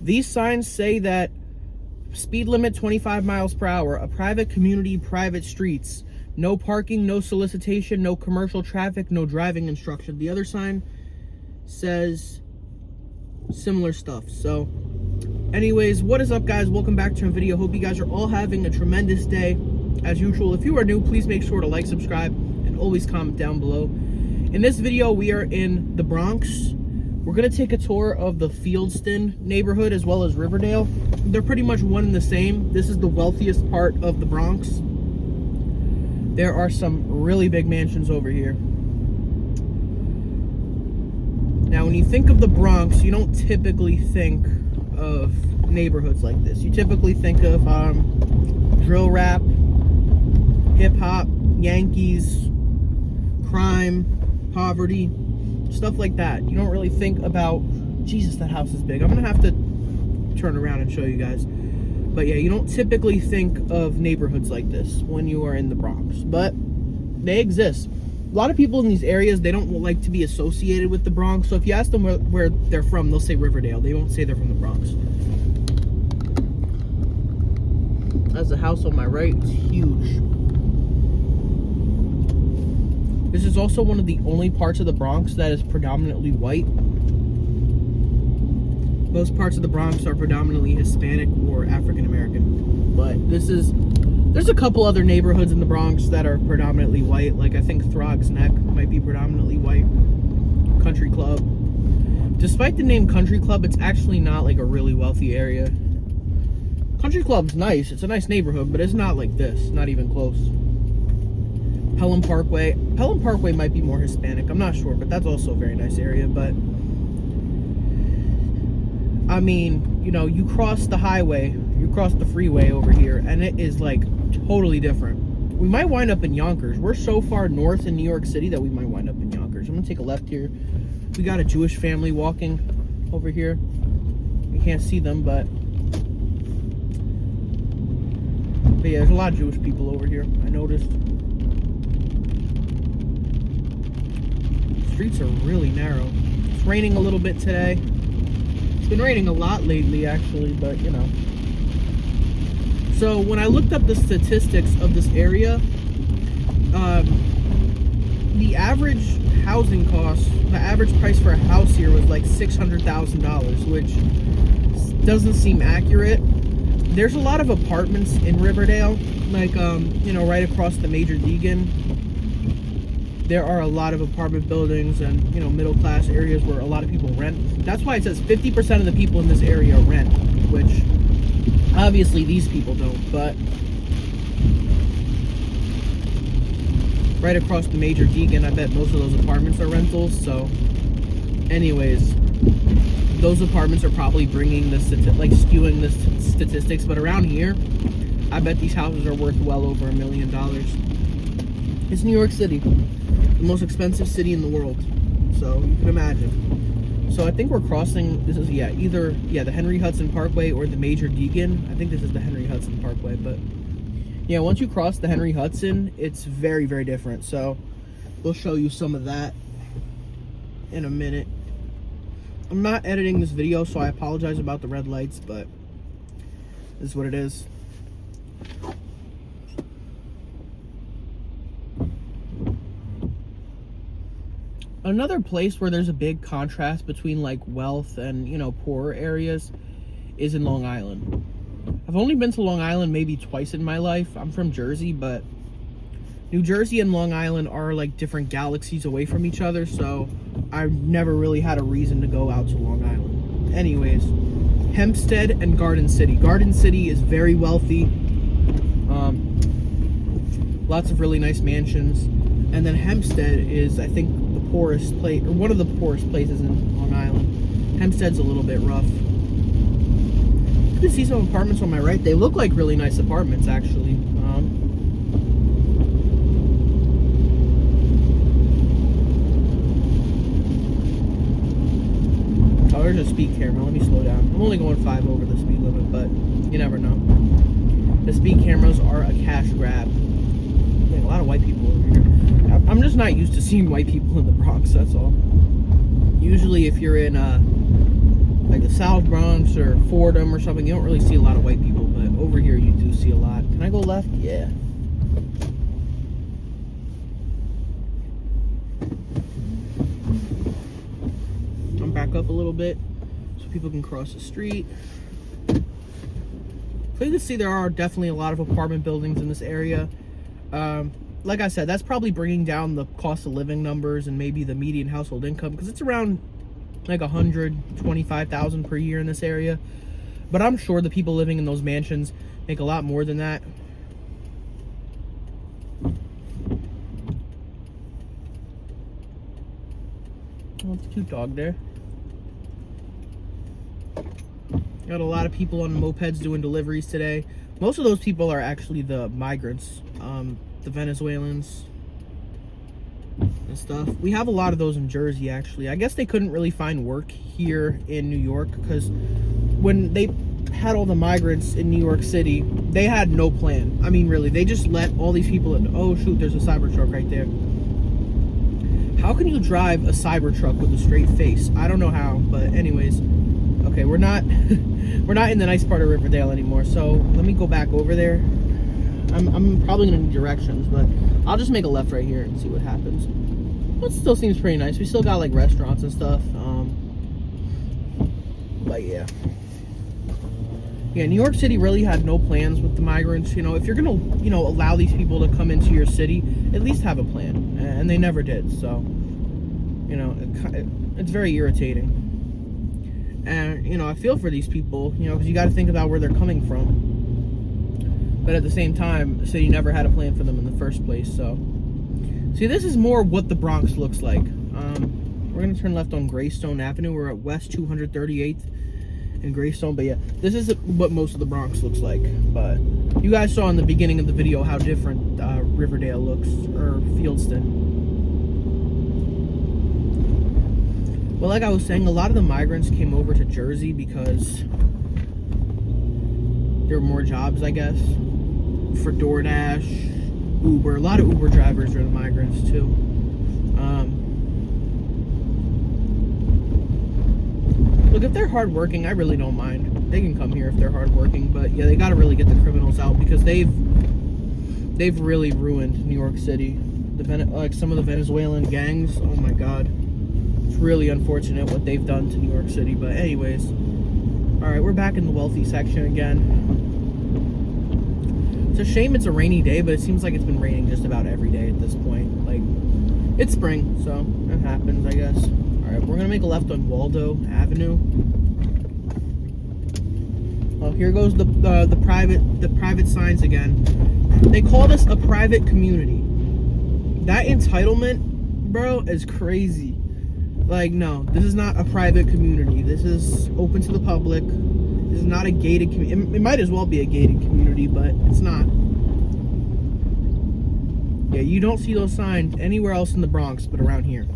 These signs say that speed limit 25 miles per hour, a private community, private streets, no parking, no solicitation, no commercial traffic, no driving instruction. The other sign says similar stuff. So anyways, what is up, guys? Welcome back to a video. Hope you guys are all having a tremendous day. As usual, if you are new, please make sure to like, subscribe, and always comment down below. In this video, we are in the Bronx. We're going to take a tour of the Fieldston neighborhood as well as Riverdale. They're pretty much one and the same. This is the wealthiest part of the Bronx. There are some really big mansions over here. Now, when you think of the Bronx, you don't typically think of neighborhoods like this. You typically think of drill rap, hip-hop, Yankees, crime, poverty, stuff like that. You don't really think about, Jesus, that house is big. I'm gonna have to turn around and show you guys. But yeah, you don't typically think of neighborhoods like this when you are in the Bronx, but they exist. A lot of people in these areas, they don't like to be associated with the Bronx. So if you ask them where they're from, they'll say Riverdale. They won't say they're from the Bronx. That's the house on my right. It's huge. This is also one of the only parts of the Bronx that is predominantly white. Most parts of the Bronx are predominantly Hispanic or African American. But there's a couple other neighborhoods in the Bronx that are predominantly white. Like I think Throg's Neck might be predominantly white. Country Club. Despite the name Country Club, it's actually not like a really wealthy area. Country Club's nice. It's a nice neighborhood, but it's not like this. Not even close. Pelham Parkway. Pelham Parkway might be more Hispanic. I'm not sure, but that's also a very nice area. But I mean, you know, you cross the highway, you cross the freeway over here, and it is like totally different. We might wind up in Yonkers. We're so far north in New York City that we might wind up in Yonkers. I'm gonna take a left here. We got a Jewish family walking over here. You can't see them, but yeah, there's a lot of Jewish people over here, I noticed. Streets are really narrow. It's raining a little bit today. It's been raining a lot lately, actually, but you know. So when I looked up the statistics of this area, the average housing cost, the average price for a house here was like $600,000, which doesn't seem accurate. There's a lot of apartments in Riverdale, like you know, right across the Major Deegan. There are a lot of apartment buildings and, you know, middle-class areas where a lot of people rent. That's why it says 50% of the people in this area rent, which obviously these people don't, but right across the Major Deegan, I bet most of those apartments are rentals. So anyways, those apartments are probably bringing the like skewing the statistics, but around here, I bet these houses are worth well over $1 million. It's New York City. The most expensive city in the world, so you can imagine. So I think we're crossing, this is either the Henry Hudson Parkway or the Major Deegan. I think this is the Henry Hudson Parkway, but yeah, once you cross the Henry Hudson, it's very, very different. So we'll show you some of that in a minute. I'm not editing this video, so I apologize about the red lights, but this is what it is. Another place where there's a big contrast between like wealth and, you know, poorer areas is in Long Island. I've only been to Long Island maybe twice in my life. I'm from Jersey, but New Jersey and Long Island are like different galaxies away from each other, so I've never really had a reason to go out to Long Island. Anyways, Hempstead and Garden City. Garden City is very wealthy. Lots of really nice mansions. And then Hempstead is, I think, the poorest place, or one of the poorest places in Long Island. Hempstead's a little bit rough. You can see some apartments on my right. They look like really nice apartments, actually. Oh, there's a speed camera. Let me slow down. I'm only going 5 over the speed limit, but you never know. The speed cameras are a cash grab. A lot of white people over here. I'm just not used to seeing white people in the Bronx, that's all. Usually if you're in like the South Bronx or Fordham or something, you don't really see a lot of white people, but over here you do see a lot. Can I go left? Yeah. I'm back up a little bit so people can cross the street. So you can see there are definitely a lot of apartment buildings in this area. Like I said, that's probably bringing down the cost of living numbers and maybe the median household income, because it's around like 125,000 per year in this area. But I'm sure the people living in those mansions make a lot more than that. Oh, it's a cute dog there. Got a lot of people on mopeds doing deliveries today. Most of those people are actually the migrants, the Venezuelans and stuff. We have a lot of those in Jersey, actually. I guess they couldn't really find work here in New York, because when they had all the migrants in New York City, they had no plan. I mean, really, they just let all these people in. Oh, shoot, there's a Cybertruck right there. How can you drive a Cybertruck with a straight face? I don't know how, but anyways. Okay, we're not we're not in the nice part of Riverdale anymore, so let me go back over there. I'm probably gonna need directions, but I'll just make a left right here and see what happens. Well, it still seems pretty nice. We still got like restaurants and stuff. But yeah. Yeah, New York City really had no plans with the migrants. You know, if you're gonna, allow these people to come into your city, at least have a plan. And they never did, so, it's very irritating. And, I feel for these people, because you got to think about where they're coming from. But at the same time, the city never had a plan for them in the first place, so. See, this is more what the Bronx looks like. We're going to turn left on Greystone Avenue. We're at West 238th and Greystone. But yeah, this is what most of the Bronx looks like. But you guys saw in the beginning of the video how different Riverdale looks, or Fieldston. Well, like I was saying, a lot of the migrants came over to Jersey because there were more jobs, I guess, for DoorDash, Uber. A lot of Uber drivers are the migrants, too. Look, if they're hardworking, I really don't mind. They can come here if they're hardworking, but yeah, they got to really get the criminals out, because they've really ruined New York City. Like some of the Venezuelan gangs, oh my God. It's really unfortunate what they've done to New York City, but anyways. Alright, we're back in the wealthy section again. It's a shame it's a rainy day, but it seems like it's been raining just about every day at this point. Like, it's spring, so that happens, I guess. Alright, we're gonna make a left on Waldo Avenue. Oh, here goes the private signs again. They call this a private community. That entitlement, bro, is crazy. Like, no, this is not a private community. This is open to the public. This is not a gated community. It might as well be a gated community, but it's not. Yeah, you don't see those signs anywhere else in the Bronx but around here.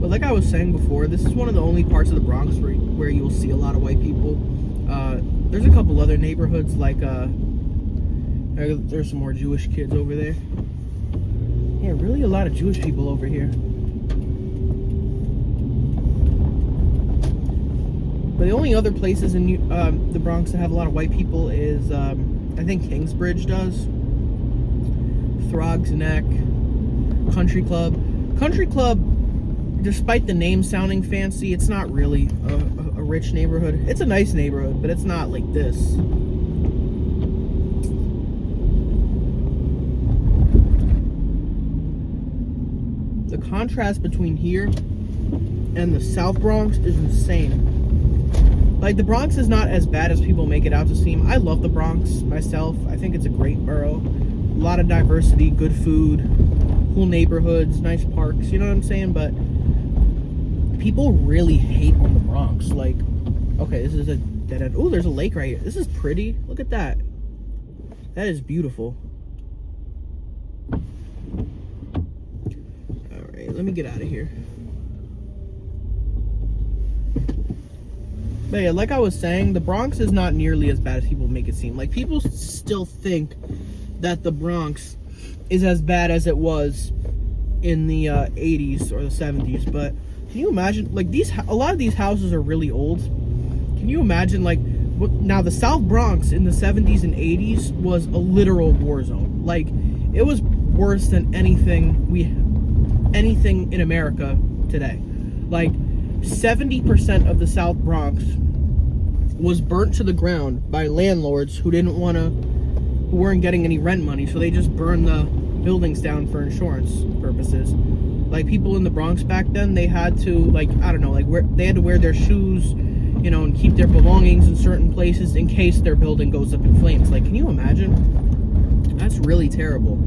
But like I was saying before, this is one of the only parts of the Bronx where you'll see a lot of white people. There's a couple other neighborhoods, like, there's some more Jewish kids over there. Yeah, really a lot of Jewish people over here. But the only other places in the Bronx that have a lot of white people is, I think Kingsbridge does. Throgs Neck, Country Club. Country Club, despite the name sounding fancy, it's not really a rich neighborhood. It's a nice neighborhood, but it's not like this. The contrast between here and the South Bronx is insane. Like, the Bronx is not as bad as people make it out to seem. I love the Bronx myself. I think it's a great borough. A lot of diversity, good food, cool neighborhoods, nice parks, you know what I'm saying? But people really hate on the Bronx. Like, okay, this is a dead end. Oh, there's a lake right here. This is pretty. Look at that. That is beautiful. Let me get out of here. But yeah, like I was saying, the Bronx is not nearly as bad as people make it seem. Like, people still think that the Bronx is as bad as it was in the 80s or the 70s. But can you imagine, like, a lot of these houses are really old. Can you imagine, like, now the South Bronx in the 70s and 80s was a literal war zone. Like, it was worse than anything in America today. Like, 70% of the South Bronx was burnt to the ground by landlords who weren't getting any rent money, so they just burned the buildings down for insurance purposes. Like, people in the Bronx back then, they had to, like, I don't know, like, they had to wear their shoes, you know, and keep their belongings in certain places in case their building goes up in flames. Like, can you imagine? That's really terrible.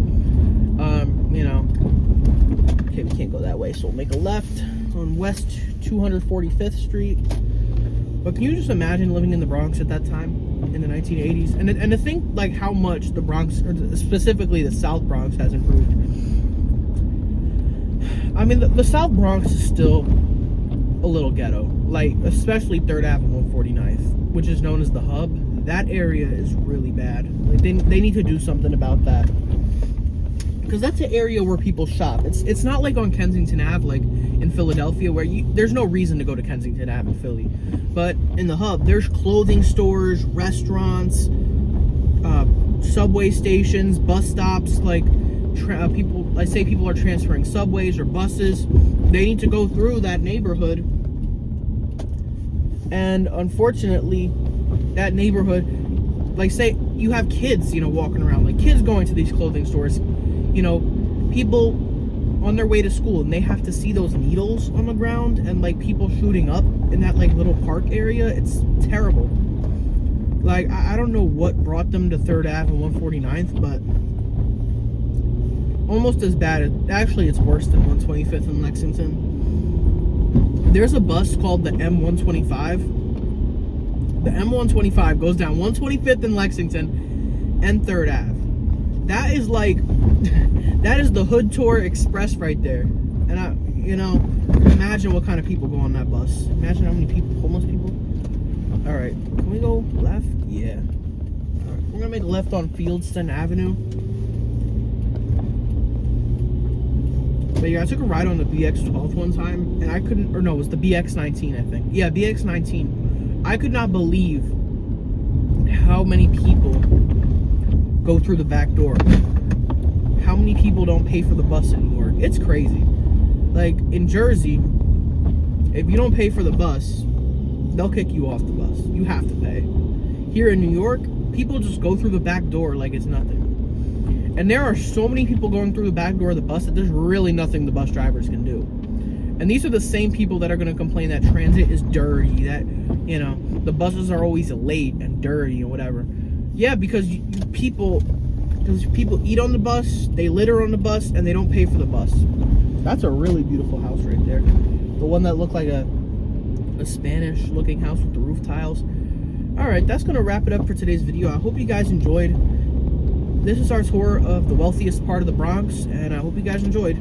You know, okay, we can't go that way, so we'll make a left on West 245th Street. But can you just imagine living in the Bronx at that time in the 1980s? And to think, like, how much the Bronx, or specifically the South Bronx, has improved. I mean, the South Bronx is still a little ghetto. Like, especially 3rd Ave and 149th, which is known as the hub. That area is really bad. Like, they need to do something about that. Because that's an area where people shop. It's not like on Kensington Ave, like in Philadelphia, where there's no reason to go to Kensington Ave in Philly. But in the hub, there's clothing stores, restaurants, subway stations, bus stops. Like, people are transferring subways or buses. They need to go through that neighborhood. And unfortunately, that neighborhood, like, say you have kids, you know, walking around, like kids going to these clothing stores, you know, people on their way to school, and they have to see those needles on the ground and, like, people shooting up in that, like, little park area. It's terrible. Like, I don't know what brought them to 3rd Ave and 149th, but almost as bad. Actually, it's worse than 125th and Lexington. There's a bus called the M125. The M125 goes down 125th and Lexington and 3rd Ave. That is like, that is the Hood Tour Express right there. And you know, imagine what kind of people go on that bus. Imagine how many people, homeless people. All right, can we go left? Yeah. All right, we're gonna make a left on Fieldston Avenue. But yeah, I took a ride on the BX12 one time, and I couldn't, or no, it was the BX19, I think. Yeah, BX19. I could not believe how many people go through the back door. How many people don't pay for the bus in New York? It's crazy. Like, in Jersey, if you don't pay for the bus, they'll kick you off the bus. You have to pay. Here in New York, people just go through the back door like it's nothing. And there are so many people going through the back door of the bus that there's really nothing the bus drivers can do. And these are the same people that are going to complain that transit is dirty, that, you know, the buses are always late and dirty and whatever. Yeah, because people eat on the bus, they litter on the bus, and they don't pay for the bus. That's a really beautiful house right there. The one that looked like a Spanish-looking house with the roof tiles. Alright, that's going to wrap it up for today's video. I hope you guys enjoyed. This is our tour of the wealthiest part of the Bronx, and I hope you guys enjoyed.